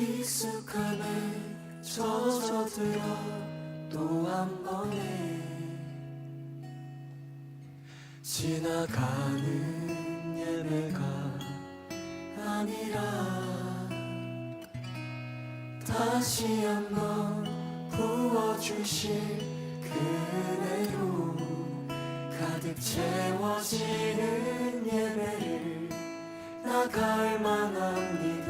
익숙함에 젖어들어 또 한 번에 지나가는 예배가 아니라 다시 한번 부어주실 그 은혜로 가득 채워지는 예배를 나갈 만합니다.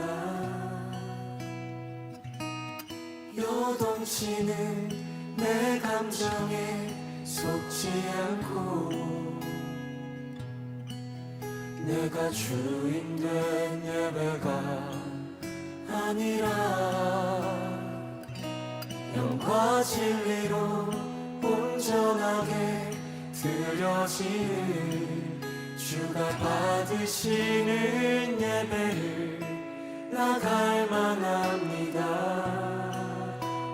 요동치는 내 감정에 속지 않고 내가 주인 된 예배가 아니라 영과 진리로 온전하게 드려지는 주가 받으시는 예배를 나갈 만합니다.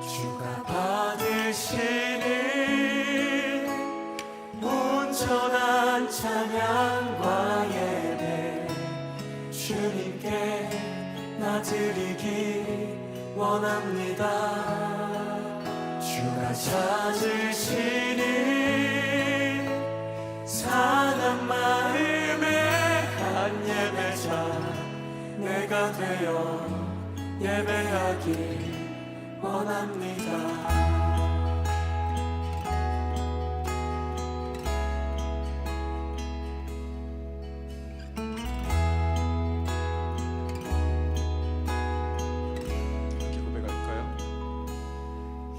주가 받으시는 온전한 찬양과 예배 주님께 나 드리기 원합니다. 주가 찾으시는 상한 마음의 한 예배자 내가 되어 예배하길 원합니다.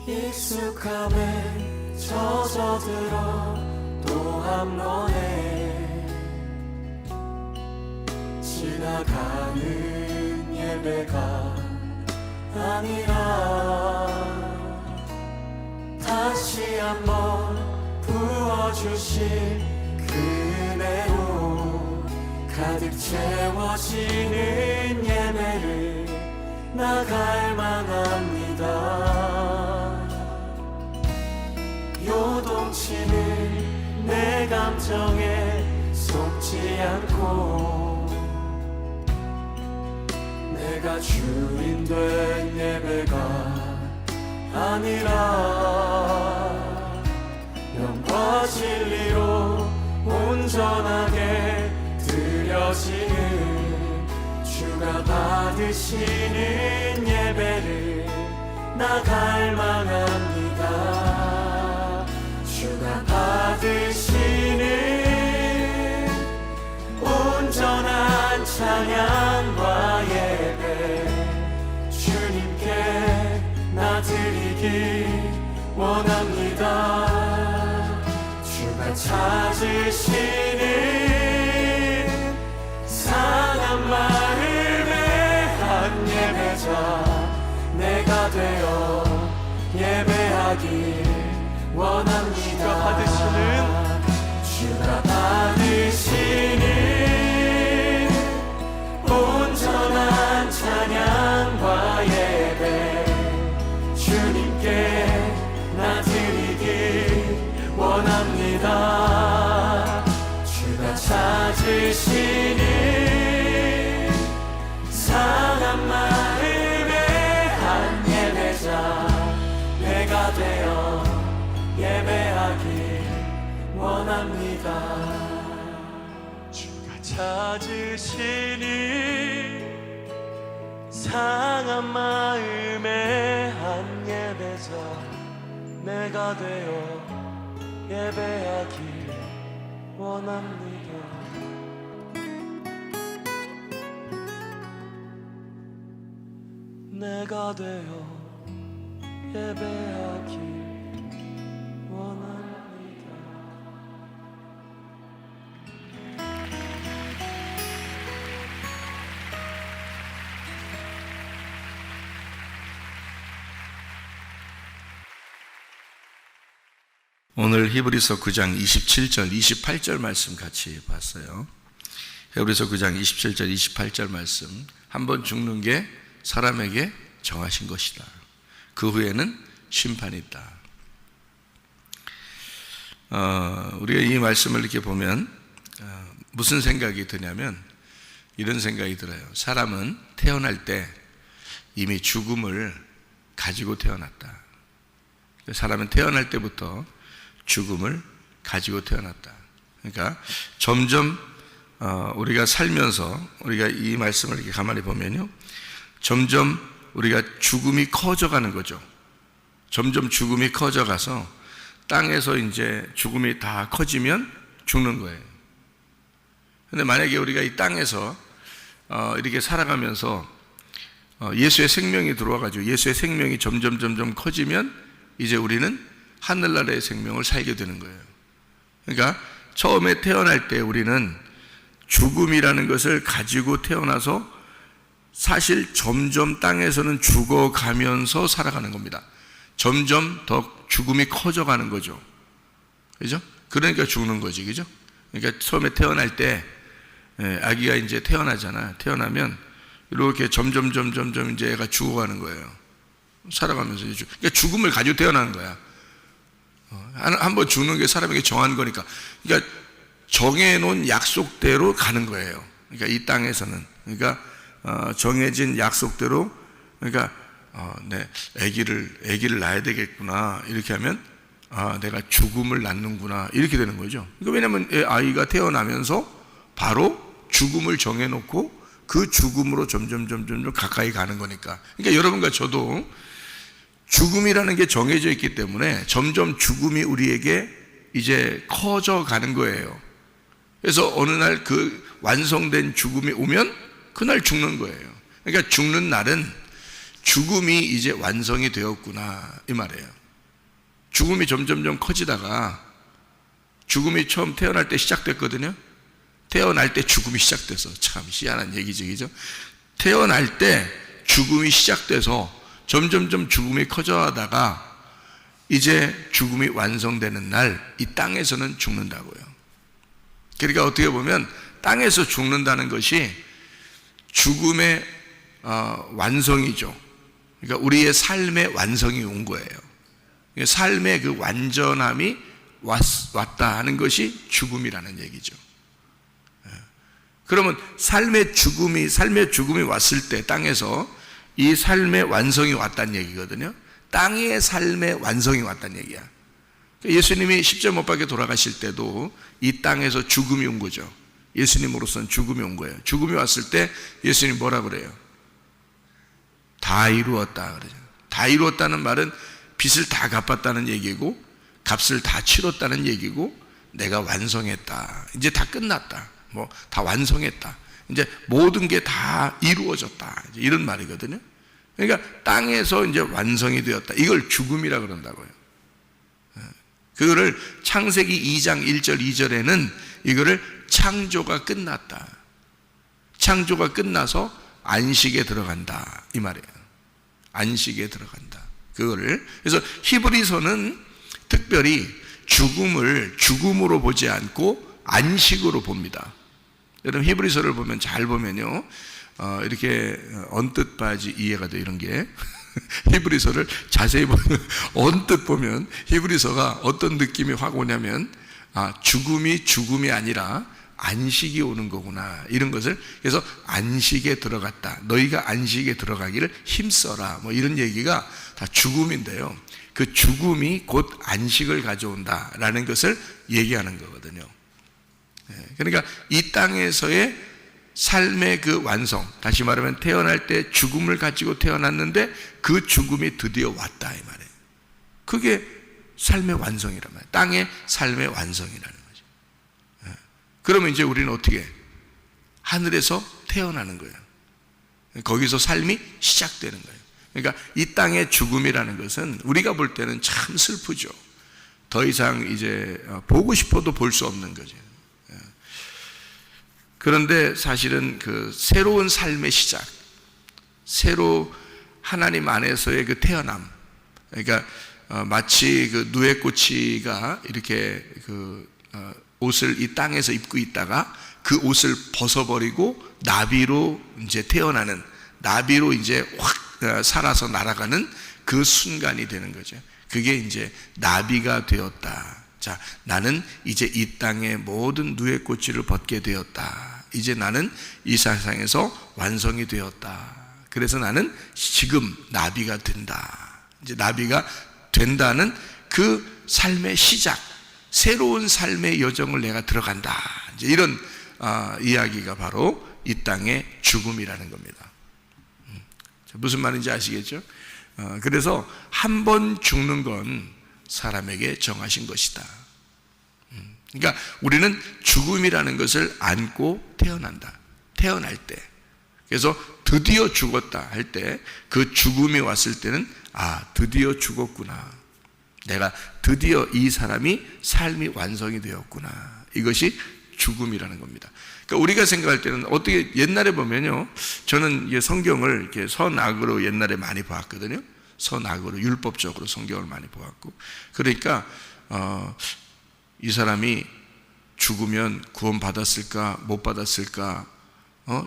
익숙함에 젖어들어 또 한 번에 지나가는 예배가 아니라 다시 한번 부어주실 그 은혜로 가득 채워지는 예배를 나갈 만합니다. 요동치는 내 감정에 속지 않고 내가 주인 된 예배가 아니라 영과 진리로 온전하게 드려지는 주가 받으시는 예배를 나갈 만합니다. 주가 받으시는 온전한 찬양과 예배 주님께 나 드리기 원합니다. 주가 찾으시는 상한 마음의 한 예배자 내가 되어 예배하길 원합니다. 주가 받으시는 온전한 찬양과 예배 주님께 나 드리길 원합니다. 주가 찾으시는 상한 마음의 한 예배자 내가 되어 예배하길 원합니다. 주가 찾으시는 상한 마음의 한 예배자 내가 되어 예배하길 원합니다. 내가 되어 예배하길 원합니다. 오늘 히브리서 9장 27절, 28절 말씀 같이 봤어요. 히브리서 9장 27절, 28절 말씀. 한번 죽는 게 사람에게 정하신 것이다. 그 후에는 심판이 있다. 우리가 이 말씀을 이렇게 보면 무슨 생각이 드냐면 이런 생각이 들어요. 사람은 태어날 때 이미 죽음을 가지고 태어났다. 사람은 태어날 때부터 죽음을 가지고 태어났다. 그러니까 점점 우리가 살면서 우리가 이 말씀을 이렇게 가만히 보면요, 점점 우리가 죽음이 커져가는 거죠. 점점 죽음이 커져가서 땅에서 이제 죽음이 다 커지면 죽는 거예요. 근데 만약에 우리가 이 땅에서 이렇게 살아가면서 예수의 생명이 들어와가지고 예수의 생명이 점점 커지면 이제 우리는 하늘나라의 생명을 살게 되는 거예요. 그러니까 처음에 태어날 때 우리는 죽음이라는 것을 가지고 태어나서 사실 점점 땅에서는 죽어가면서 살아가는 겁니다. 점점 더 죽음이 커져가는 거죠. 그죠? 그러니까 죽는 거지. 그죠? 그러니까 처음에 태어날 때 아기가 이제 태어나잖아. 태어나면 이렇게 점점 이제 애가 죽어가는 거예요. 살아가면서. 그러니까 죽음을 가지고 태어나는 거야. 한번 죽는 게 사람에게 정한 거니까. 그러니까 정해놓은 약속대로 가는 거예요. 그러니까 이 땅에서는. 그러니까 정해진 약속대로, 그러니까 네, 아기를 낳아야 되겠구나. 이렇게 하면 내가 죽음을 낳는구나. 이렇게 되는 거죠. 그러니까 왜냐하면 아이가 태어나면서 바로 죽음을 정해놓고 그 죽음으로 점점 가까이 가는 거니까. 그러니까 여러분과 저도 죽음이라는 게 정해져 있기 때문에 점점 죽음이 우리에게 이제 커져 가는 거예요. 그래서 어느 날 그 완성된 죽음이 오면 그날 죽는 거예요. 그러니까 죽는 날은 죽음이 이제 완성이 되었구나, 이 말이에요. 죽음이 점점 커지다가 죽음이 처음 태어날 때 시작됐거든요. 태어날 때 죽음이 시작돼서, 참 희한한 얘기죠, 그죠? 태어날 때 죽음이 시작돼서 점점 죽음이 커져가다가 이제 죽음이 완성되는 날 이 땅에서는 죽는다고요. 그러니까 어떻게 보면 땅에서 죽는다는 것이 죽음의 완성이죠. 그러니까 우리의 삶의 완성이 온 거예요. 삶의 그 완전함이 왔다 하는 것이 죽음이라는 얘기죠. 그러면 삶의 죽음이 왔을 때 땅에서 이 삶의 완성이 왔다는 얘기거든요. 땅의 삶의 완성이 왔다는 얘기야. 예수님이 십자가 못 박혀 돌아가실 때도 이 땅에서 죽음이 온 거죠. 예수님으로서는 죽음이 온 거예요. 죽음이 왔을 때 예수님 뭐라 그래요? 다 이루었다 그러죠. 다 이루었다는 말은 빚을 다 갚았다는 얘기고 값을 다 치렀다는 얘기고 내가 완성했다. 이제 다 끝났다. 뭐 다 완성했다. 이제 모든 게 다 이루어졌다. 이런 말이거든요. 그러니까 땅에서 이제 완성이 되었다. 이걸 죽음이라 그런다고요. 그거를 창세기 2장 1절 2절에는 이거를 창조가 끝났다. 창조가 끝나서 안식에 들어간다. 이 말이에요. 안식에 들어간다. 그거를. 그래서 히브리서는 특별히 죽음을 죽음으로 보지 않고 안식으로 봅니다. 여러분 히브리서를 보면 잘 보면요, 이렇게 언뜻 봐야지 이해가 돼. 이런 게 히브리서를 자세히 보면 언뜻 보면 히브리서가 어떤 느낌이 확 오냐면 죽음이 아니라 안식이 오는 거구나, 이런 것을. 그래서 안식에 들어갔다. 너희가 안식에 들어가기를 힘써라. 뭐 이런 얘기가 다 죽음인데요. 그 죽음이 곧 안식을 가져온다라는 것을 얘기하는 거거든요. 그러니까 이 땅에서의 삶의 그 완성, 다시 말하면 태어날 때 죽음을 가지고 태어났는데 그 죽음이 드디어 왔다, 이 말이에요. 그게 삶의 완성이란 말이에요. 땅의 삶의 완성이라는 거죠. 그러면 이제 우리는 어떻게? 하늘에서 태어나는 거예요. 거기서 삶이 시작되는 거예요. 그러니까 이 땅의 죽음이라는 것은 우리가 볼 때는 참 슬프죠. 더 이상 이제 보고 싶어도 볼 수 없는 거죠. 그런데 사실은 그 새로운 삶의 시작, 새로 하나님 안에서의 그 태어남, 그러니까 마치 그 누에꼬치가 이렇게 그 옷을 이 땅에서 입고 있다가 그 옷을 벗어버리고 나비로 이제 태어나는, 나비로 이제 확 살아서 날아가는 그 순간이 되는 거죠. 그게 이제 나비가 되었다. 자, 나는 이제 이 땅의 모든 누에꼬치를 벗게 되었다. 이제 나는 이 세상에서 완성이 되었다. 그래서 나는 지금 나비가 된다. 이제 나비가 된다는 그 삶의 시작, 새로운 삶의 여정을 내가 들어간다. 이제 이런 이야기가 바로 이 땅의 죽음이라는 겁니다. 무슨 말인지 아시겠죠? 그래서 한 번 죽는 건 사람에게 정하신 것이다. 그러니까 우리는 죽음이라는 것을 안고 태어난다. 태어날 때. 그래서 드디어 죽었다 할 때 그 죽음이 왔을 때는 드디어 죽었구나. 내가 드디어 이 사람이 삶이 완성이 되었구나. 이것이 죽음이라는 겁니다. 그러니까 우리가 생각할 때는 어떻게 옛날에 보면요. 저는 성경을 이렇게 선악으로 옛날에 많이 보았거든요. 선악으로 율법적으로 성경을 많이 보았고. 그러니까 이 사람이 죽으면 구원 받았을까 못 받았을까,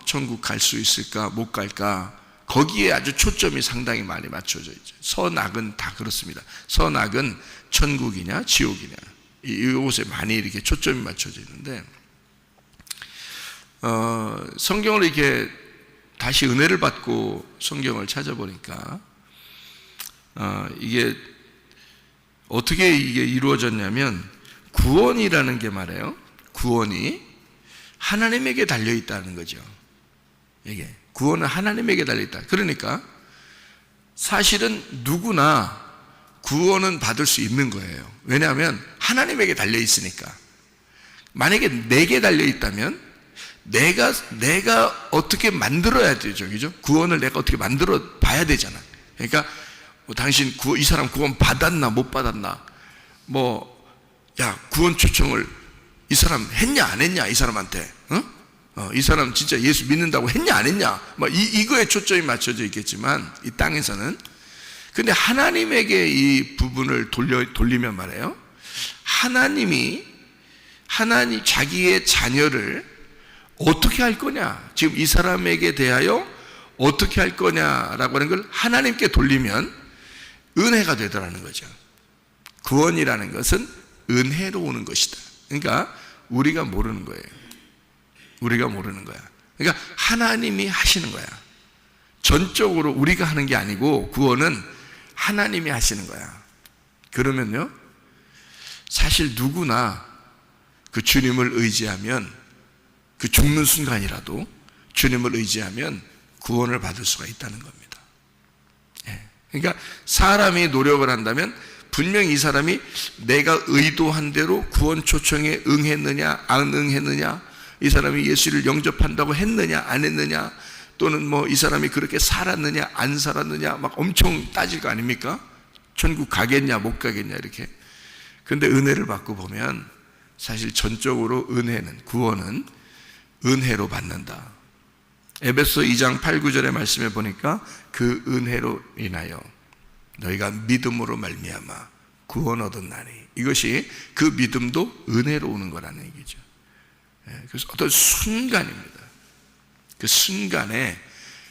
천국 갈 수 있을까 못 갈까, 거기에 아주 초점이 상당히 많이 맞춰져 있죠. 선악은 다 그렇습니다. 선악은 천국이냐 지옥이냐 이곳에 많이 이렇게 초점이 맞춰져 있는데, 성경을 이렇게 다시 은혜를 받고 성경을 찾아보니까 이게 어떻게 이게 이루어졌냐면, 구원이라는 게 말이에요. 구원이 하나님에게 달려 있다는 거죠. 이게 구원은 하나님에게 달려 있다. 그러니까 사실은 누구나 구원은 받을 수 있는 거예요. 왜냐하면 하나님에게 달려 있으니까. 만약에 내게 달려 있다면 내가 어떻게 만들어야 되죠, 그죠? 구원을 내가 어떻게 만들어 봐야 되잖아. 그러니까 당신 이 사람 구원 받았나 못 받았나, 구원 초청을 이 사람 했냐 안 했냐, 이 사람한테, 이 사람 진짜 예수 믿는다고 했냐 안 했냐, 이거에 초점이 맞춰져 있겠지만 이 땅에서는. 근데 하나님에게 이 부분을 돌리면 말이에요. 하나님 자기의 자녀를 어떻게 할 거냐, 지금 이 사람에게 대하여 어떻게 할 거냐라고 하는 걸 하나님께 돌리면 은혜가 되더라는 거죠. 구원이라는 것은 은혜로 오는 것이다. 그러니까 우리가 모르는 거예요. 우리가 모르는 거야. 그러니까 하나님이 하시는 거야. 전적으로 우리가 하는 게 아니고 구원은 하나님이 하시는 거야. 그러면요, 사실 누구나 그 주님을 의지하면, 그 죽는 순간이라도 주님을 의지하면 구원을 받을 수가 있다는 겁니다. 그러니까 사람이 노력을 한다면 분명히 이 사람이 내가 의도한 대로 구원 초청에 응했느냐 안 응했느냐, 이 사람이 예수를 영접한다고 했느냐 안 했느냐, 또는 이 사람이 그렇게 살았느냐 안 살았느냐 막 엄청 따질 거 아닙니까? 천국 가겠냐 못 가겠냐 이렇게. 근데 은혜를 받고 보면 사실 전적으로 구원은 은혜로 받는다. 에베소 2장 8, 9절의 말씀에 보니까 그 은혜로 인하여 너희가 믿음으로 말미암아 구원 얻었나니, 이것이 그 믿음도 은혜로 오는 거라는 얘기죠. 그래서 어떤 순간입니다. 그 순간에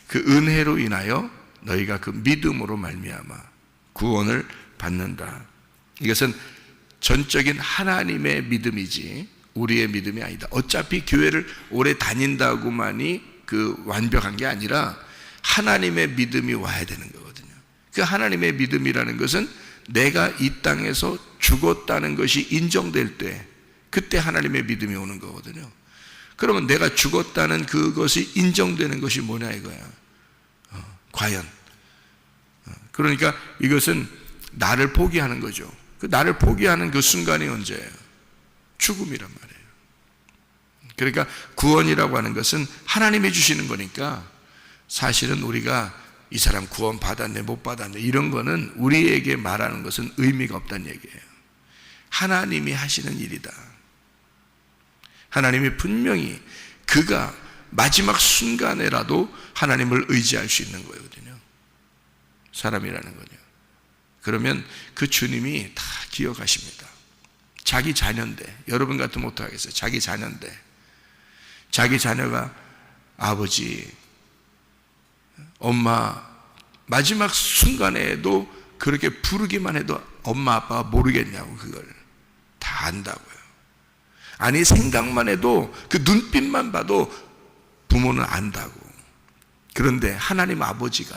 그 은혜로 인하여 너희가 그 믿음으로 말미암아 구원을 받는다. 이것은 전적인 하나님의 믿음이지 우리의 믿음이 아니다. 어차피 교회를 오래 다닌다고만이 그 완벽한 게 아니라 하나님의 믿음이 와야 되는 거거든요. 그 하나님의 믿음이라는 것은 내가 이 땅에서 죽었다는 것이 인정될 때, 그때 하나님의 믿음이 오는 거거든요. 그러면 내가 죽었다는 그것이 인정되는 것이 뭐냐 이거야. 과연. 그러니까 이것은 나를 포기하는 거죠. 그 나를 포기하는 그 순간이 언제예요? 죽음이란 말이에요. 그러니까 구원이라고 하는 것은 하나님이 주시는 거니까, 사실은 우리가 이 사람 구원 받았네 못 받았네 이런 거는 우리에게 말하는 것은 의미가 없다는 얘기예요. 하나님이 하시는 일이다. 하나님이 분명히 그가 마지막 순간에라도 하나님을 의지할 수 있는 거거든요. 사람이라는 거죠. 그러면 그 주님이 다 기억하십니다. 자기 자녀인데, 여러분 같으면 어떡하겠어요? 자기 자녀인데, 자기 자녀가 아버지, 엄마, 마지막 순간에도 그렇게 부르기만 해도 엄마 아빠가 모르겠냐고, 그걸 다 안다고요. 아니 생각만 해도 그 눈빛만 봐도 부모는 안다고. 그런데 하나님 아버지가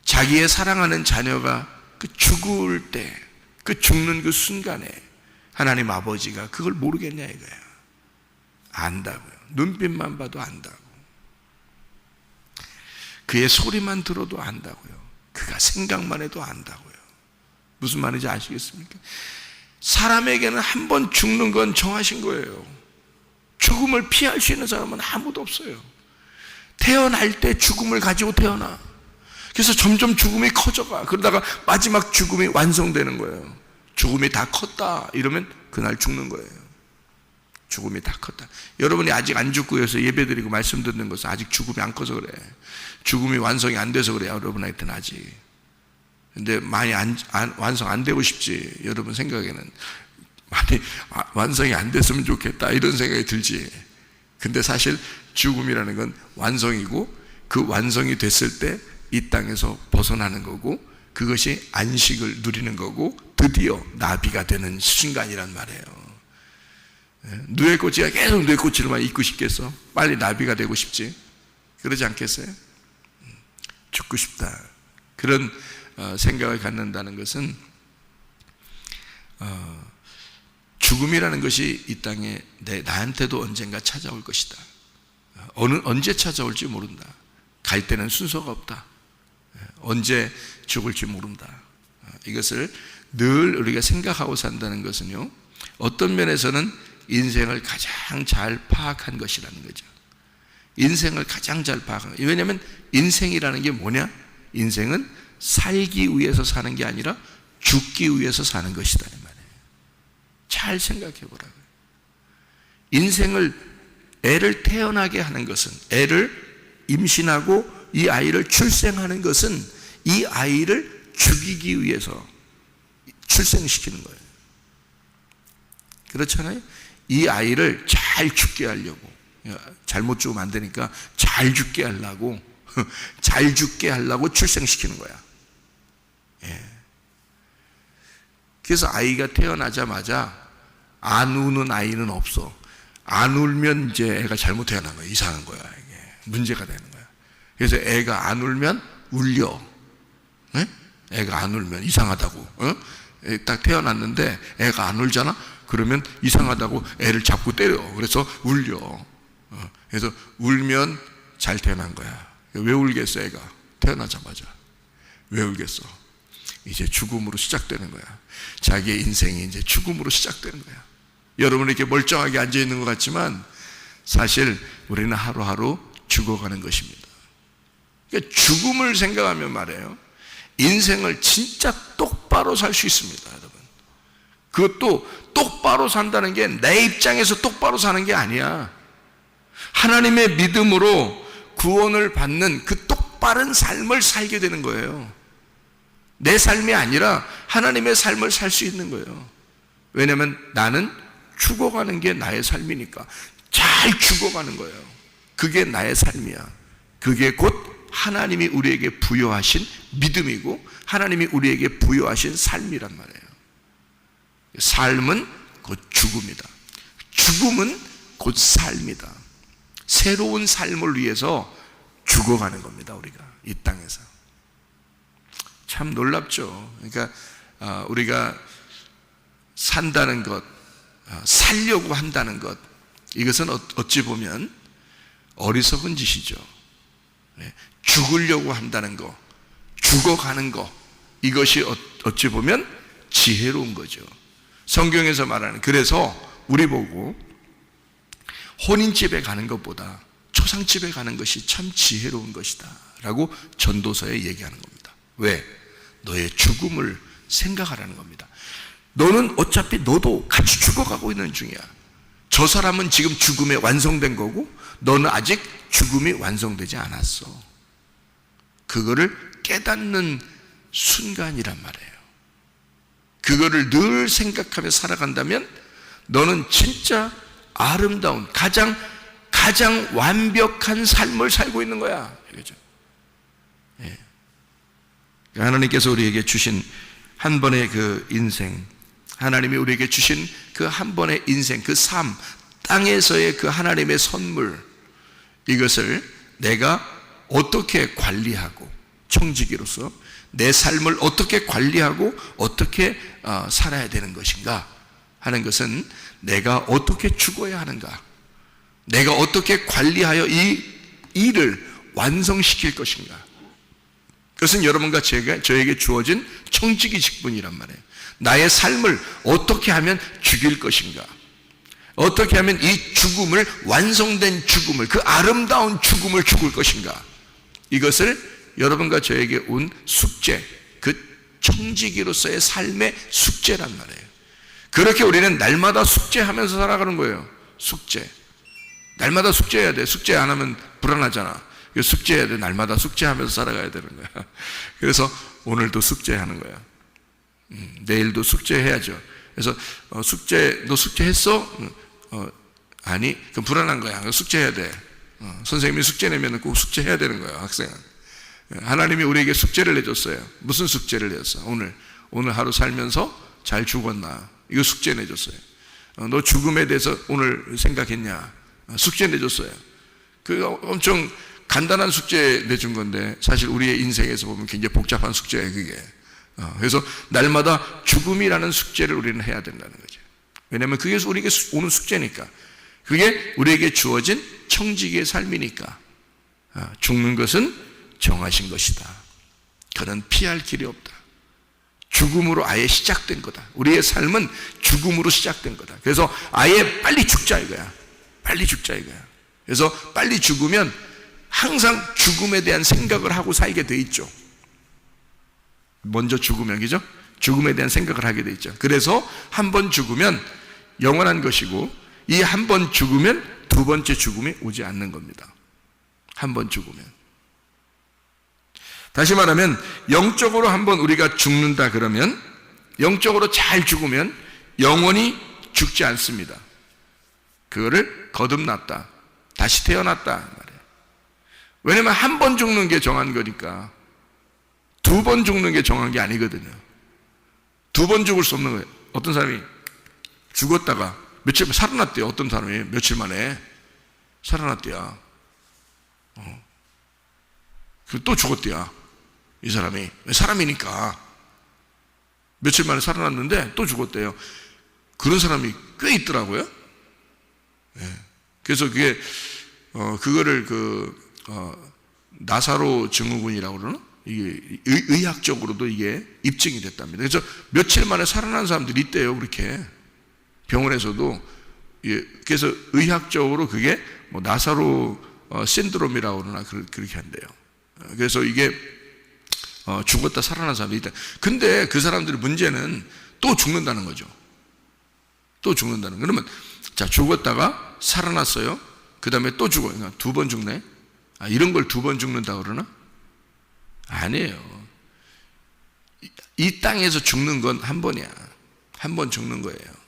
자기의 사랑하는 자녀가 그 죽을 때, 그 죽는 그 순간에 하나님 아버지가 그걸 모르겠냐 이거야. 안다고요. 눈빛만 봐도 안다고. 그의 소리만 들어도 안다고요. 그가 생각만 해도 안다고요. 무슨 말인지 아시겠습니까? 사람에게는 한 번 죽는 건 정하신 거예요. 죽음을 피할 수 있는 사람은 아무도 없어요. 태어날 때 죽음을 가지고 태어나. 그래서 점점 죽음이 커져가. 그러다가 마지막 죽음이 완성되는 거예요. 죽음이 다 컸다 이러면 그날 죽는 거예요. 죽음이 다 컸다. 여러분이 아직 안 죽고 해서 예배 드리고 말씀 듣는 것은 아직 죽음이 안 커서 그래. 죽음이 완성이 안 돼서 그래요. 여러분한테는 아직. 근데 많이 완성 안 되고 싶지. 여러분 생각에는 많이 완성이 안 됐으면 좋겠다 이런 생각이 들지. 근데 사실 죽음이라는 건 완성이고, 그 완성이 됐을 때 이 땅에서 벗어나는 거고, 그것이 안식을 누리는 거고, 드디어 나비가 되는 순간이란 말이에요. 누에꼬치가 계속 누에꼬치로만 있고 싶겠어? 빨리 나비가 되고 싶지? 그러지 않겠어요? 죽고 싶다. 그런 생각을 갖는다는 것은 죽음이라는 것이 이 땅에 나한테도 언젠가 찾아올 것이다. 언제 찾아올지 모른다. 갈 때는 순서가 없다. 언제 죽을지 모른다. 이것을 늘 우리가 생각하고 산다는 것은요, 어떤 면에서는 인생을 가장 잘 파악한 것이라는 거죠. 인생을 가장 잘 파악한 거예요. 왜냐하면 인생이라는 게 뭐냐? 인생은 살기 위해서 사는 게 아니라 죽기 위해서 사는 것이다 이 말이에요. 잘 생각해 보라고요. 인생을, 애를 태어나게 하는 것은, 애를 임신하고 이 아이를 출생하는 것은 이 아이를 죽이기 위해서 출생시키는 거예요. 그렇잖아요? 이 아이를 잘 죽게 하려고, 잘못 죽으면 안 되니까 잘 죽게 하려고, 잘 죽게 하려고 출생시키는 거야. 예. 그래서 아이가 태어나자마자 안 우는 아이는 없어. 안 울면 이제 애가 잘못 태어난 거야. 이상한 거야. 이게 문제가 되는 거야. 그래서 애가 안 울면 울려. 네? 애가 안 울면 이상하다고. 딱 태어났는데 애가 안 울잖아. 그러면 이상하다고 애를 잡고 때려. 그래서 울려. 그래서 울면 잘 태어난 거야. 왜 울겠어 애가? 태어나자마자. 왜 울겠어? 이제 죽음으로 시작되는 거야. 자기의 인생이 이제 죽음으로 시작되는 거야. 여러분 이렇게 멀쩡하게 앉아있는 것 같지만 사실 우리는 하루하루 죽어가는 것입니다. 그러니까 죽음을 생각하면 말이에요, 인생을 진짜 똑바로 살 수 있습니다. 여러분, 그것도 똑바로 산다는 게 내 입장에서 똑바로 사는 게 아니야. 하나님의 믿음으로 구원을 받는 그 똑바른 삶을 살게 되는 거예요. 내 삶이 아니라 하나님의 삶을 살 수 있는 거예요. 왜냐하면 나는 죽어가는 게 나의 삶이니까 잘 죽어가는 거예요. 그게 나의 삶이야. 그게 곧 하나님이 우리에게 부여하신 믿음이고 하나님이 우리에게 부여하신 삶이란 말이에요. 삶은 곧 죽음이다. 죽음은 곧 삶이다. 새로운 삶을 위해서 죽어가는 겁니다. 우리가 이 땅에서. 참 놀랍죠. 그러니까 우리가 산다는 것, 살려고 한다는 것, 이것은 어찌 보면 어리석은 짓이죠. 죽으려고 한다는 것, 죽어가는 것, 이것이 어찌 보면 지혜로운 거죠. 성경에서 말하는, 그래서 우리 보고 혼인집에 가는 것보다 초상집에 가는 것이 참 지혜로운 것이다 라고 전도서에 얘기하는 겁니다. 왜? 너의 죽음을 생각하라는 겁니다. 너는 어차피 너도 같이 죽어가고 있는 중이야. 저 사람은 지금 죽음에 완성된 거고 너는 아직 죽음이 완성되지 않았어. 그거를 깨닫는 순간이란 말이에요. 그거를 늘 생각하며 살아간다면 너는 진짜 아름다운, 가장 완벽한 삶을 살고 있는 거야. 그죠? 예. 하나님께서 우리에게 주신 한 번의 그 인생, 하나님이 우리에게 주신 그 한 번의 인생, 그 삶, 땅에서의 그 하나님의 선물, 이것을 내가 어떻게 관리하고, 청지기로서 내 삶을 어떻게 관리하고 어떻게 살아야 되는 것인가 하는 것은 내가 어떻게 죽어야 하는가, 내가 어떻게 관리하여 이 일을 완성시킬 것인가. 그것은 여러분과 저에게 주어진 청지기 직분이란 말이에요. 나의 삶을 어떻게 하면 죽일 것인가, 어떻게 하면 이 죽음을, 완성된 죽음을, 그 아름다운 죽음을 죽을 것인가. 이것을 여러분과 저에게 온 숙제, 그 청지기로서의 삶의 숙제란 말이에요. 그렇게 우리는 날마다 숙제하면서 살아가는 거예요. 숙제. 날마다 숙제해야 돼. 숙제 안 하면 불안하잖아. 숙제해야 돼. 날마다 숙제하면서 살아가야 되는 거야. 그래서 오늘도 숙제하는 거야. 내일도 숙제해야죠. 그래서 너 숙제했어? 아니, 그럼 불안한 거야. 숙제해야 돼. 선생님이 숙제 내면 꼭 숙제해야 되는 거야, 학생은. 하나님이 우리에게 숙제를 내줬어요. 무슨 숙제를 내줬어? 오늘 하루 살면서 잘 죽었나? 이거 숙제 내줬어요. 너 죽음에 대해서 오늘 생각했냐? 숙제 내줬어요. 그 엄청 간단한 숙제 내준 건데 사실 우리의 인생에서 보면 굉장히 복잡한 숙제예요, 그게. 그래서 날마다 죽음이라는 숙제를 우리는 해야 된다는 거죠. 왜냐하면 그게 우리에게 오는 숙제니까. 그게 우리에게 주어진 청지기의 삶이니까. 죽는 것은 정하신 것이다. 그는 피할 길이 없다. 죽음으로 아예 시작된 거다. 우리의 삶은 죽음으로 시작된 거다. 그래서 아예 빨리 죽자 이거야. 빨리 죽자 이거야. 그래서 빨리 죽으면 항상 죽음에 대한 생각을 하고 살게 돼 있죠. 먼저 죽으면, 그죠? 죽음에 대한 생각을 하게 돼 있죠. 그래서 한 번 죽으면 영원한 것이고, 이 한 번 죽으면 두 번째 죽음이 오지 않는 겁니다. 한 번 죽으면. 다시 말하면 영적으로 한번 우리가 죽는다 그러면, 영적으로 잘 죽으면 영원히 죽지 않습니다. 그거를 거듭났다, 다시 태어났다 말이에요. 왜냐하면 한 번 죽는 게 정한 거니까. 두 번 죽는 게 정한 게 아니거든요. 두 번 죽을 수 없는 거예요. 어떤 사람이 죽었다가 며칠 만에 살아났대요. 어떤 사람이 며칠 만에 살아났대요. 또 죽었대요. 이 사람이. 사람이니까 며칠 만에 살아났는데 또 죽었대요. 그런 사람이 꽤 있더라고요. 그래서 그게 그거를 나사로 증후군이라고 그러나? 이게 의학적으로도 이게 입증이 됐답니다. 그래서 며칠 만에 살아난 사람들이 있대요. 그렇게 병원에서도. 그래서 의학적으로 그게 뭐 나사로 신드롬이라고 그러나 그렇게 한대요. 그래서 이게 죽었다 살아난 사람들이 있다. 근데 그 사람들의 문제는 또 죽는다는 거죠. 또 죽는다는. 그러면 자, 죽었다가 살아났어요. 그 다음에 또 죽어요. 그러니까 두 번 죽네. 이런 걸 두 번 죽는다 그러나? 아니에요. 이 땅에서 죽는 건 한 번이야. 한 번 죽는 거예요.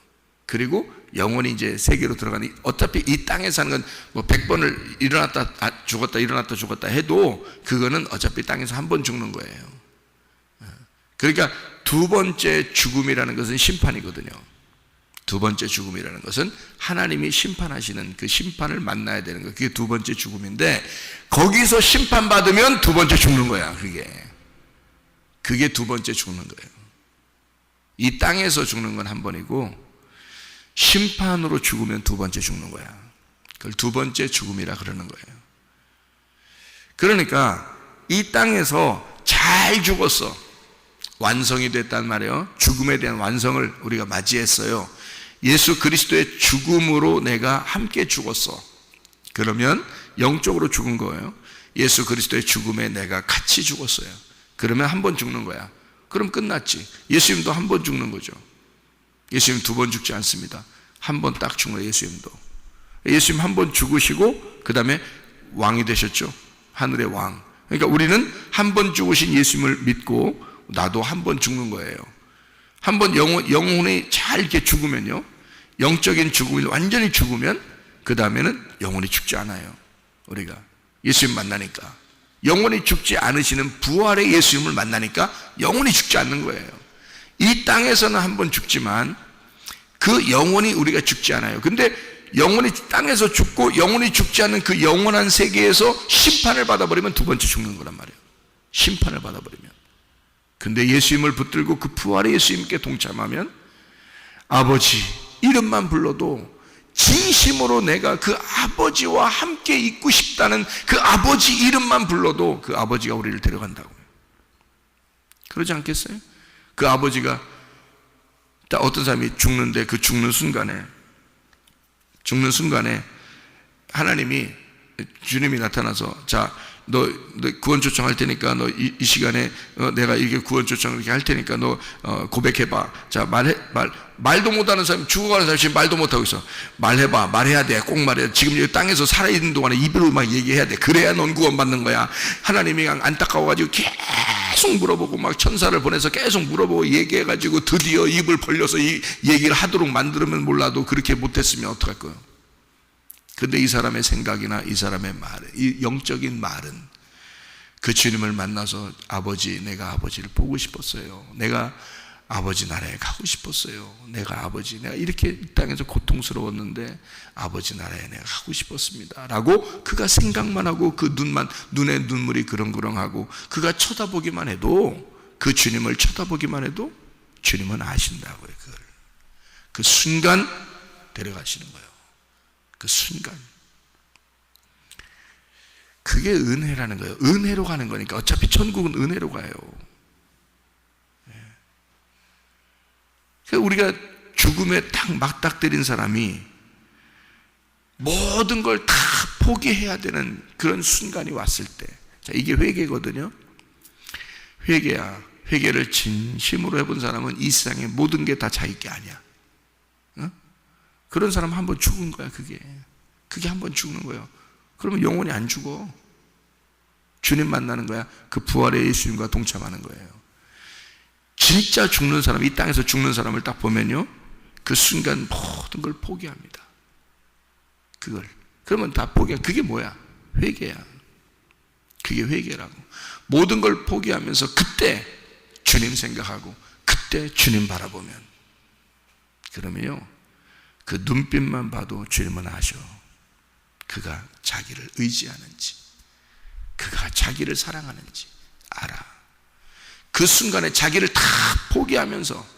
그리고 영원히 이제 세계로 들어가니, 어차피 이 땅에 사는 건 뭐 100번을 일어났다 죽었다 일어났다 죽었다 해도 그거는 어차피 땅에서 한 번 죽는 거예요. 그러니까 두 번째 죽음이라는 것은 심판이거든요. 두 번째 죽음이라는 것은 하나님이 심판하시는 그 심판을 만나야 되는 거예요. 그게 두 번째 죽음인데, 거기서 심판받으면 두 번째 죽는 거야. 그게 두 번째 죽는 거예요. 이 땅에서 죽는 건 한 번이고, 심판으로 죽으면 두 번째 죽는 거야. 그걸 두 번째 죽음이라 그러는 거예요. 그러니까 이 땅에서 잘 죽었어. 완성이 됐단 말이에요. 죽음에 대한 완성을 우리가 맞이했어요. 예수 그리스도의 죽음으로 내가 함께 죽었어. 그러면 영적으로 죽은 거예요. 예수 그리스도의 죽음에 내가 같이 죽었어요. 그러면 한 번 죽는 거야. 그럼 끝났지. 예수님도 한 번 죽는 거죠. 예수님 두 번 죽지 않습니다. 한 번 딱 죽는 거예요. 예수님도. 예수님 한 번 죽으시고 그 다음에 왕이 되셨죠. 하늘의 왕. 그러니까 우리는 한 번 죽으신 예수님을 믿고 나도 한 번 죽는 거예요. 한 번 영혼이 잘 이렇게 죽으면요, 영적인 죽음이 완전히 죽으면 그 다음에는 영혼이 죽지 않아요. 우리가 예수님 만나니까. 영혼이 죽지 않으시는 부활의 예수님을 만나니까 영혼이 죽지 않는 거예요. 이 땅에서는 한 번 죽지만 그 영혼이 우리가 죽지 않아요. 근데 영혼이 땅에서 죽고 영혼이 죽지 않는 그 영원한 세계에서 심판을 받아버리면 두 번째 죽는 거란 말이에요. 심판을 받아버리면. 근데 예수님을 붙들고 그 부활의 예수님께 동참하면 아버지 이름만 불러도 진심으로 내가 그 아버지와 함께 있고 싶다는 그 아버지 이름만 불러도 그 아버지가 우리를 데려간다고요. 그러지 않겠어요? 그 아버지가 어떤 사람이 죽는데 그 죽는 순간에 하나님이 주님이 나타나서 자, 너 구원 초청할 테니까 너 이 시간에 내가 이게 구원 초청을 이렇게 할 테니까 너 고백해봐. 자, 말도 못하는 사람, 죽어가는 사람이 말도 못하고 있어. 말해봐. 말해야 돼. 꼭 말해야 돼. 지금 여기 땅에서 살아있는 동안에 입으로 막 얘기해야 돼. 그래야 넌 구원받는 거야. 하나님이 안타까워가지고 계속 물어보고 막 천사를 보내서 계속 물어보고 얘기해가지고 드디어 입을 벌려서 이 얘기를 하도록 만들면 몰라도 그렇게 못했으면 어떡할 거예요? 근데 이 사람의 생각이나 이 사람의 말은, 이 영적인 말은 그 주님을 만나서 아버지, 내가 아버지를 보고 싶었어요. 내가 아버지 나라에 가고 싶었어요. 내가 이렇게 이 땅에서 고통스러웠는데 아버지 나라에 내가 가고 싶었습니다. 라고 그가 생각만 하고 그 눈에 눈물이 그렁그렁하고 그가 쳐다보기만 해도, 그 주님을 쳐다보기만 해도 주님은 아신다고요. 그 순간 데려가시는 거예요. 그 순간. 그게 은혜라는 거예요. 은혜로 가는 거니까. 어차피 천국은 은혜로 가요. 우리가 죽음에 딱 맞닥뜨린 사람이 모든 걸 다 포기해야 되는 그런 순간이 왔을 때, 자, 이게 회개거든요. 회개야. 회개를 진심으로 해본 사람은 이 세상의 모든 게 다 자기 게 아니야. 어? 그런 사람 한 번 죽은 거야. 그게 한 번 죽는 거예요. 그러면 영원히 안 죽어. 주님 만나는 거야. 그 부활의 예수님과 동참하는 거예요. 진짜 죽는 사람, 이 땅에서 죽는 사람을 딱 보면요, 그 순간 모든 걸 포기합니다. 그러면 다 포기해. 그게 뭐야? 회개야. 그게 회개라고. 모든 걸 포기하면서 그때 주님 생각하고 그때 주님 바라보면, 그러면요, 그 눈빛만 봐도 주님은 아셔. 그가 자기를 의지하는지, 그가 자기를 사랑하는지 알아. 그 순간에 자기를 다 포기하면서,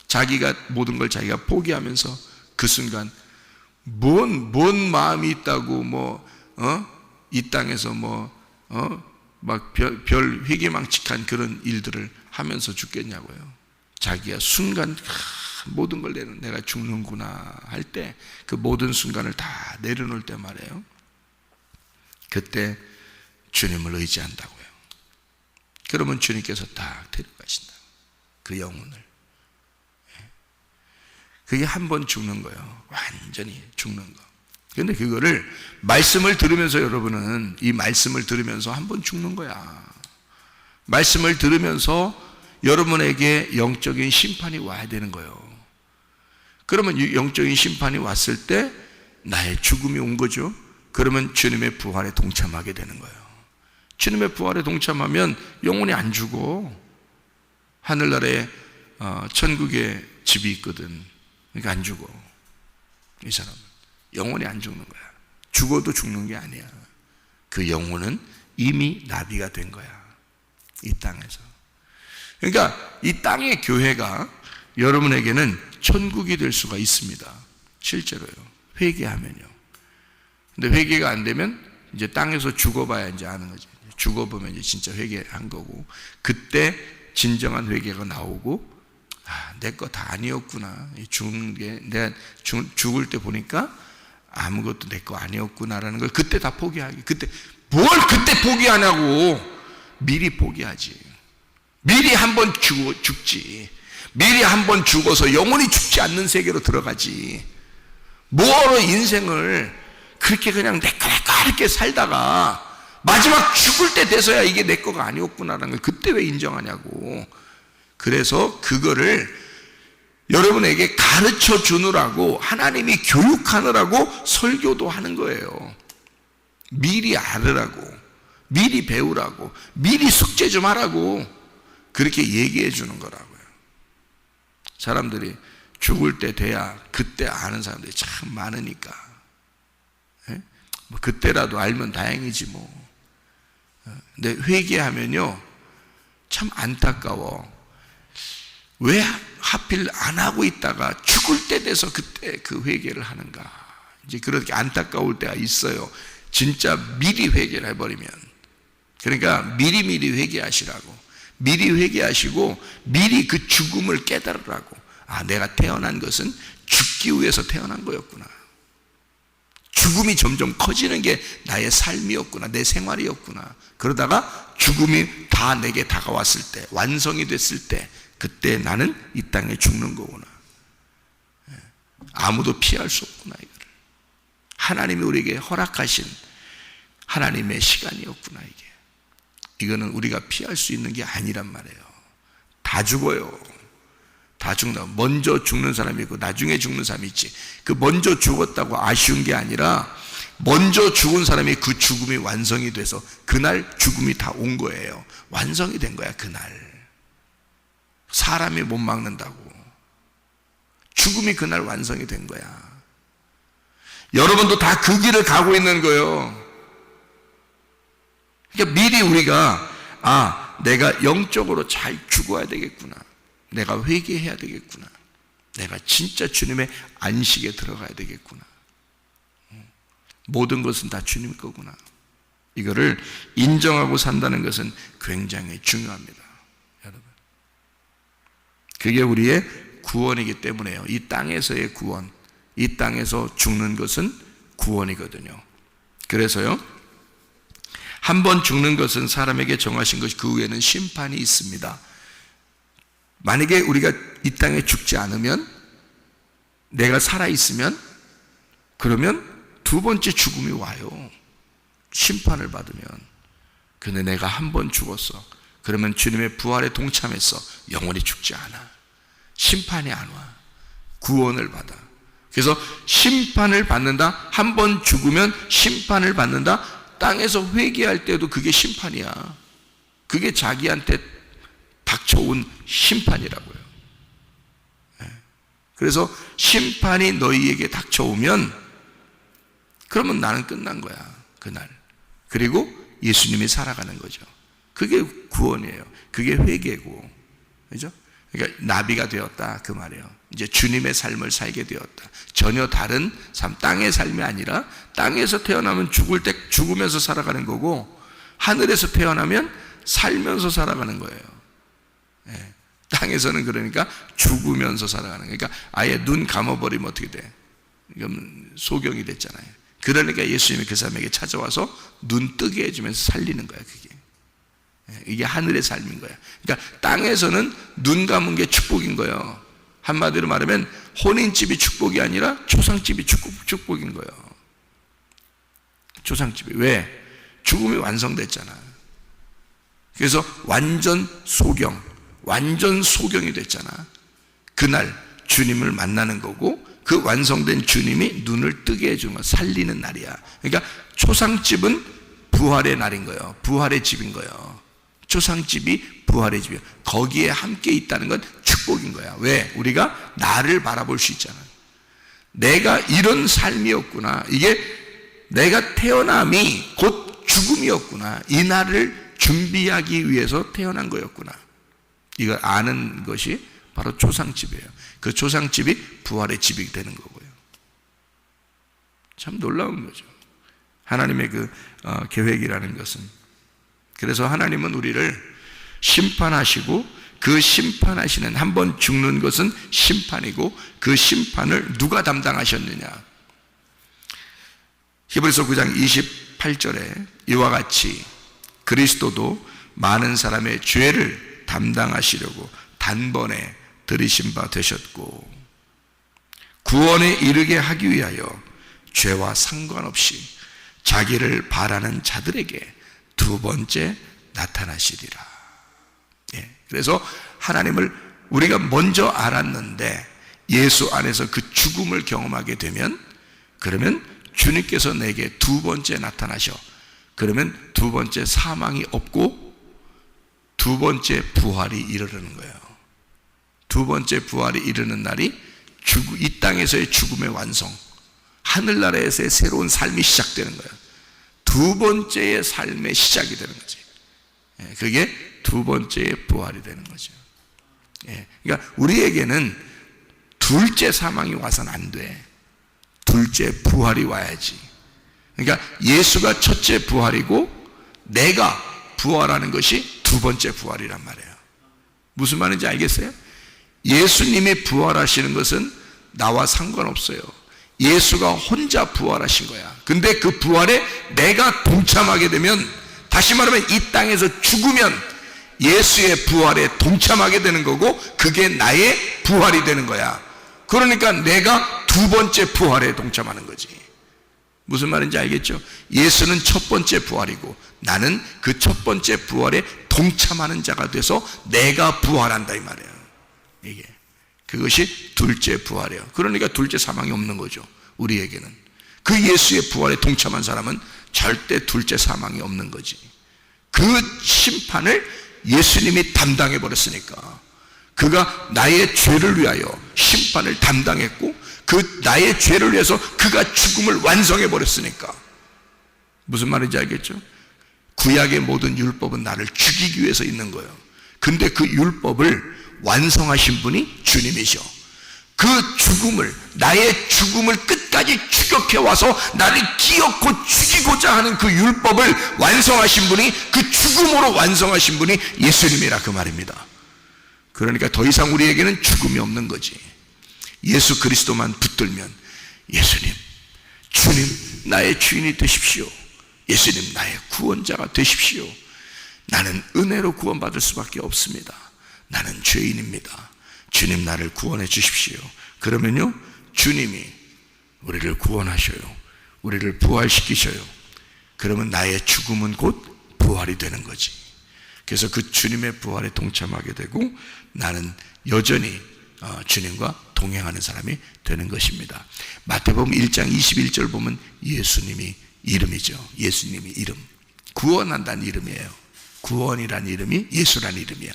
자기가 모든 걸 자기가 포기하면서 그 순간 뭔 마음이 있다고 이 땅에서 막 별 회개망측한 그런 일들을 하면서 죽겠냐고요. 자기가 순간 모든 걸 내가 죽는구나 할 때, 그 모든 순간을 다 내려놓을 때 말이에요. 그때 주님을 의지한다고요. 그러면 주님께서 딱 데려가신다. 그 영혼을. 그게 한 번 죽는 거예요. 완전히 죽는 거. 그런데 그거를 말씀을 들으면서, 여러분은 이 말씀을 들으면서 한 번 죽는 거야. 말씀을 들으면서 여러분에게 영적인 심판이 와야 되는 거예요. 그러면 이 영적인 심판이 왔을 때 나의 죽음이 온 거죠. 그러면 주님의 부활에 동참하게 되는 거예요. 주님의 부활에 동참하면 영원히 안 죽어. 하늘나라에 천국에 집이 있거든. 그러니까 안 죽어. 이 사람은 영원히 안 죽는 거야. 죽어도 죽는 게 아니야. 그 영혼은 이미 나비가 된 거야. 이 땅에서. 그러니까 이 땅의 교회가 여러분에게는 천국이 될 수가 있습니다. 실제로요. 회개하면요. 근데 회개가 안 되면 이제 땅에서 죽어봐야 이제 아는 거지. 죽어보면 이제 진짜 회개한 거고, 그때 진정한 회개가 나오고, 내 거 다 아니었구나. 죽는 게, 내가 죽을 때 보니까 아무것도 내 거 아니었구나라는 걸 그때 다 포기하기. 그때 포기하냐고. 미리 포기하지. 미리 한번 죽지. 미리 한번 죽어서 영원히 죽지 않는 세계로 들어가지. 뭐하러 인생을 그렇게 그냥 내 거 이렇게 살다가 마지막 죽을 때 돼서야 이게 내 거가 아니었구나라는 걸 그때 왜 인정하냐고. 그래서 그거를 여러분에게 가르쳐 주느라고, 하나님이 교육하느라고 설교도 하는 거예요. 미리 알으라고, 미리 배우라고, 미리 숙제 좀 하라고 그렇게 얘기해 주는 거라고요. 사람들이 죽을 때 돼야 그때 아는 사람들이 참 많으니까. 예? 뭐 그때라도 알면 다행이지 뭐. 근데 회개하면요 참 안타까워. 왜 하필 안 하고 있다가 죽을 때 돼서 그때 그 회개를 하는가. 이제 그렇게 안타까울 때가 있어요. 진짜 미리 회개를 해버리면. 그러니까 미리 회개하시라고. 미리 회개하시고 미리 그 죽음을 깨달으라고. 아, 내가 태어난 것은 죽기 위해서 태어난 거였구나. 죽음이 점점 커지는 게 나의 삶이었구나. 내 생활이었구나. 그러다가 죽음이 다 내게 다가왔을 때, 완성이 됐을 때, 그때 나는 이 땅에 죽는 거구나. 아무도 피할 수 없구나. 이거를 하나님이 우리에게 허락하신 하나님의 시간이었구나. 이거는 우리가 피할 수 있는 게 아니란 말이에요. 다 죽어요. 다 죽는다. 먼저 죽는 사람이 있고 나중에 죽는 사람이 있지. 그 먼저 죽었다고 아쉬운 게 아니라 먼저 죽은 사람이 그 죽음이 완성이 돼서 그날 죽음이 다 온 거예요. 완성이 된 거야. 그날 사람이 못 막는다고. 죽음이 그날 완성이 된 거야. 여러분도 다 그 길을 가고 있는 거예요. 그러니까 미리 우리가 내가 영적으로 잘 죽어야 되겠구나. 내가 회개해야 되겠구나. 내가 진짜 주님의 안식에 들어가야 되겠구나. 모든 것은 다 주님 거구나. 이거를 인정하고 산다는 것은 굉장히 중요합니다. 여러분, 그게 우리의 구원이기 때문에요. 이 땅에서의 구원, 이 땅에서 죽는 것은 구원이거든요. 그래서요, 한 번 죽는 것은 사람에게 정하신 것이 그 후에는 심판이 있습니다. 만약에 우리가 이 땅에 죽지 않으면, 내가 살아있으면, 그러면 두 번째 죽음이 와요. 심판을 받으면. 근데 내가 한 번 죽었어. 그러면 주님의 부활에 동참해서 영원히 죽지 않아. 심판이 안 와. 구원을 받아. 그래서 심판을 받는다. 한 번 죽으면 심판을 받는다. 땅에서 회개할 때도 그게 심판이야. 그게 자기한테 닥쳐온 심판이라고요. 그래서 심판이 너희에게 닥쳐오면 그러면 나는 끝난 거야. 그날. 그리고 예수님이 살아가는 거죠. 그게 구원이에요. 그게 회개고. 그죠? 그러니까 나비가 되었다 그 말이에요. 이제 주님의 삶을 살게 되었다. 전혀 다른 삶, 땅의 삶이 아니라 땅에서 태어나면 죽을 때 죽으면서 살아가는 거고, 하늘에서 태어나면 살면서 살아가는 거예요. 예. 땅에서는 그러니까 죽으면서 살아가는 거예요. 그러니까 아예 눈 감아버리면 어떻게 돼? 이건 소경이 됐잖아요. 그러니까 예수님이 그 사람에게 찾아와서 눈 뜨게 해주면서 살리는 거야. 그게 이게 하늘의 삶인 거야. 그러니까 땅에서는 눈 감은 게 축복인 거예요. 한마디로 말하면 혼인집이 축복이 아니라 초상집이 축복인 거예요. 초상집이. 왜? 죽음이 완성됐잖아. 그래서 완전 소경, 완전 소경이 됐잖아. 그날 주님을 만나는 거고, 그 완성된 주님이 눈을 뜨게 해주는 거, 살리는 날이야. 그러니까 초상집은 부활의 날인 거예요. 부활의 집인 거예요. 초상집이 부활의 집이에요. 거기에 함께 있다는 건 축복인 거야. 왜? 우리가 나를 바라볼 수 있잖아. 내가 이런 삶이었구나. 이게 내가 태어남이 곧 죽음이었구나. 이 날을 준비하기 위해서 태어난 거였구나. 이걸 아는 것이 바로 초상집이에요. 그 초상집이 부활의 집이 되는 거고요. 참 놀라운 거죠. 하나님의 그 계획이라는 것은. 그래서 하나님은 우리를 심판하시고, 그 심판하시는, 한 번 죽는 것은 심판이고, 그 심판을 누가 담당하셨느냐. 히브리서 9장 28절에 이와 같이 그리스도도 많은 사람의 죄를 담당하시려고 단번에 들이신 바 되셨고, 구원에 이르게 하기 위하여 죄와 상관없이 자기를 바라는 자들에게 두 번째 나타나시리라. 예, 그래서 하나님을 우리가 먼저 알았는데 예수 안에서 그 죽음을 경험하게 되면, 그러면 주님께서 내게 두 번째 나타나셔. 그러면 두 번째 사망이 없고 두 번째 부활이 이르는 거예요. 두 번째 부활이 이르는 날이 이 땅에서의 죽음의 완성, 하늘나라에서의 새로운 삶이 시작되는 거예요. 두 번째의 삶의 시작이 되는 거지. 그게 두 번째의 부활이 되는 거죠. 그러니까 우리에게는 둘째 사망이 와서는 안 돼. 둘째 부활이 와야지. 그러니까 예수가 첫째 부활이고 내가 부활하는 것이 두 번째 부활이란 말이에요. 무슨 말인지 알겠어요? 예수님이 부활하시는 것은 나와 상관없어요. 예수가 혼자 부활하신 거야. 근데 그 부활에 내가 동참하게 되면, 다시 말하면 이 땅에서 죽으면 예수의 부활에 동참하게 되는 거고, 그게 나의 부활이 되는 거야. 그러니까 내가 두 번째 부활에 동참하는 거지. 무슨 말인지 알겠죠? 예수는 첫 번째 부활이고 나는 그 첫 번째 부활에 동참하는 자가 돼서 내가 부활한다 이 말이에요. 이게 그것이 둘째 부활이에요. 그러니까 둘째 사망이 없는 거죠. 우리에게는 그 예수의 부활에 동참한 사람은 절대 둘째 사망이 없는 거지. 그 심판을 예수님이 담당해 버렸으니까, 그가 나의 죄를 위하여 심판을 담당했고 그 나의 죄를 위해서 그가 죽음을 완성해 버렸으니까. 무슨 말인지 알겠죠? 구약의 모든 율법은 나를 죽이기 위해서 있는 거예요. 근데 그 율법을 완성하신 분이 주님이셔. 그 죽음을, 나의 죽음을 끝까지 추격해 와서 나를 기어코 죽이고자 하는 그 율법을 완성하신 분이, 그 죽음으로 완성하신 분이 예수님이라 그 말입니다. 그러니까 더 이상 우리에게는 죽음이 없는 거지. 예수 그리스도만 붙들면, 예수님, 주님 나의 주인이 되십시오. 예수님 나의 구원자가 되십시오. 나는 은혜로 구원받을 수밖에 없습니다. 나는 죄인입니다. 주님 나를 구원해 주십시오. 그러면요, 주님이 우리를 구원하셔요. 우리를 부활시키셔요. 그러면 나의 죽음은 곧 부활이 되는 거지. 그래서 그 주님의 부활에 동참하게 되고 나는 여전히 주님과 동행하는 사람이 되는 것입니다. 마태복음 1장 21절 보면 예수님이 이름이죠. 예수님이 이름, 구원한다는 이름이에요. 구원이란 이름이 예수란 이름이야.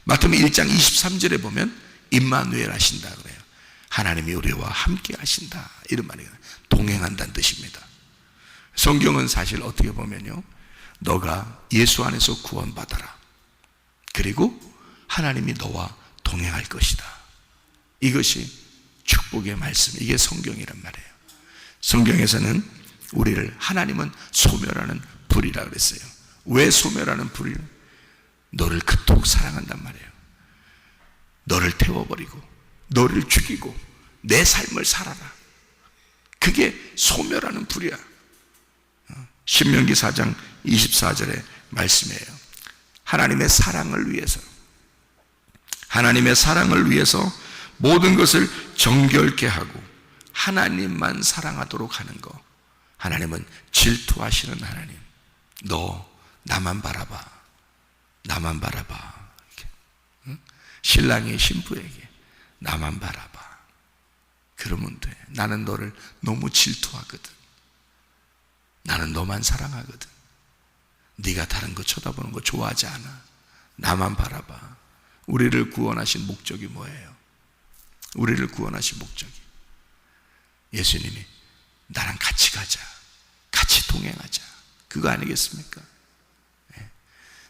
마태복음 1장 23절에 보면 임마누엘 하신다 그래요. 하나님이 우리와 함께 하신다, 이런 말이에요. 동행한다는 뜻입니다. 성경은 사실 어떻게 보면요, 너가 예수 안에서 구원받아라, 그리고 하나님이 너와 동행할 것이다, 이것이 축복의 말씀, 이게 성경이란 말이에요. 성경에서는 우리를, 하나님은 소멸하는 불이라 그랬어요. 왜 소멸하는 불이요? 너를 그토록 사랑한단 말이에요. 너를 태워버리고 너를 죽이고 내 삶을 살아라, 그게 소멸하는 불이야. 신명기 4장 24절의 말씀이에요. 하나님의 사랑을 위해서, 하나님의 사랑을 위해서 모든 것을 정결케 하고 하나님만 사랑하도록 하는 거. 하나님은 질투하시는 하나님. 너 나만 바라봐, 나만 바라봐. 이렇게. 응? 신랑이 신부에게 나만 바라봐, 그러면 돼. 나는 너를 너무 질투하거든. 나는 너만 사랑하거든. 네가 다른 거 쳐다보는 거 좋아하지 않아. 나만 바라봐. 우리를 구원하신 목적이 뭐예요? 우리를 구원하신 목적이, 예수님이 나랑 같이 가자, 같이 동행하자, 그거 아니겠습니까?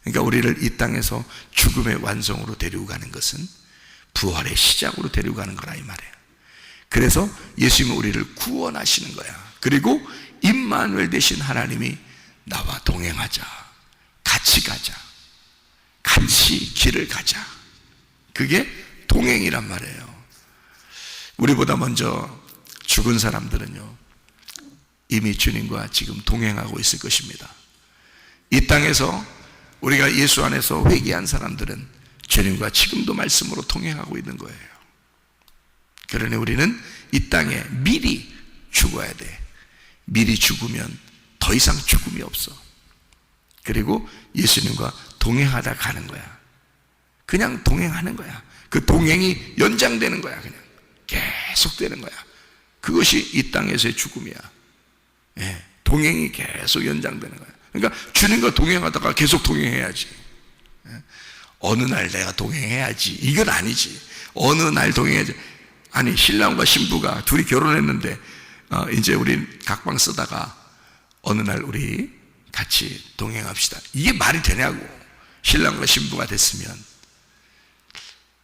그러니까 우리를 이 땅에서 죽음의 완성으로 데리고 가는 것은 부활의 시작으로 데리고 가는 거라 이 말이에요. 그래서 예수님은 우리를 구원하시는 거야. 그리고 임마누엘 되신 하나님이 나와 동행하자, 같이 가자, 같이 길을 가자, 그게 동행이란 말이에요. 우리보다 먼저 죽은 사람들은요, 이미 주님과 지금 동행하고 있을 것입니다. 이 땅에서 우리가 예수 안에서 회개한 사람들은 주님과 지금도 말씀으로 동행하고 있는 거예요. 그러니 우리는 이 땅에 미리 죽어야 돼. 미리 죽으면 더 이상 죽음이 없어. 그리고 예수님과 동행하다 가는 거야. 그냥 동행하는 거야. 그 동행이 연장되는 거야. 그냥 계속되는 거야. 그것이 이 땅에서의 죽음이야. 동행이 계속 연장되는 거야. 그러니까 주님과 동행하다가 계속 동행해야지. 어느 날 내가 동행해야지, 이건 아니지. 어느 날 동행해야지, 아니 신랑과 신부가 둘이 결혼했는데 이제 우리 각방 쓰다가 어느 날 우리 같이 동행합시다. 이게 말이 되냐고. 신랑과 신부가 됐으면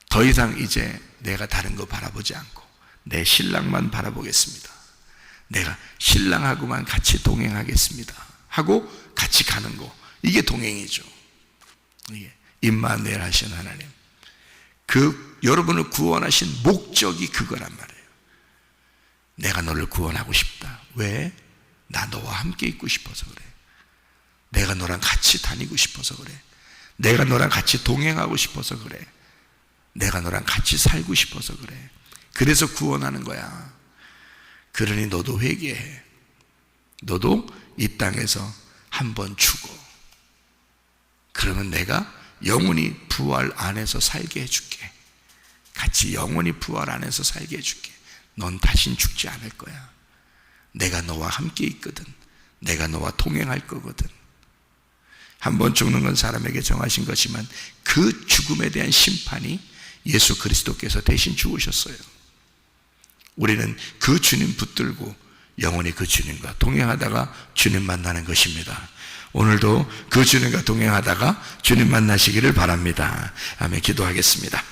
더 이상 이제 내가 다른 거 바라보지 않고 내 신랑만 바라보겠습니다. 내가 신랑하고만 같이 동행하겠습니다 하고 같이 가는 거, 이게 동행이죠. 이게 임마누엘 하신 하나님, 그 여러분을 구원하신 목적이 그거란 말이에요. 내가 너를 구원하고 싶다. 왜? 나 너와 함께 있고 싶어서 그래. 내가 너랑 같이 다니고 싶어서 그래. 내가 너랑 같이 동행하고 싶어서 그래. 내가 너랑 같이 살고 싶어서 그래. 그래서 구원하는 거야. 그러니 너도 회개해. 너도 이 땅에서 한번 죽어. 그러면 내가 영원히 부활 안에서 살게 해줄게. 같이 영원히 부활 안에서 살게 해줄게. 넌 다신 죽지 않을 거야. 내가 너와 함께 있거든. 내가 너와 동행할 거거든. 한번 죽는 건 사람에게 정하신 것이지만 그 죽음에 대한 심판이 예수 그리스도께서 대신 죽으셨어요. 우리는 그 주님 붙들고 영원히 그 주님과 동행하다가 주님 만나는 것입니다. 오늘도 그 주님과 동행하다가 주님 만나시기를 바랍니다. 아멘. 기도하겠습니다.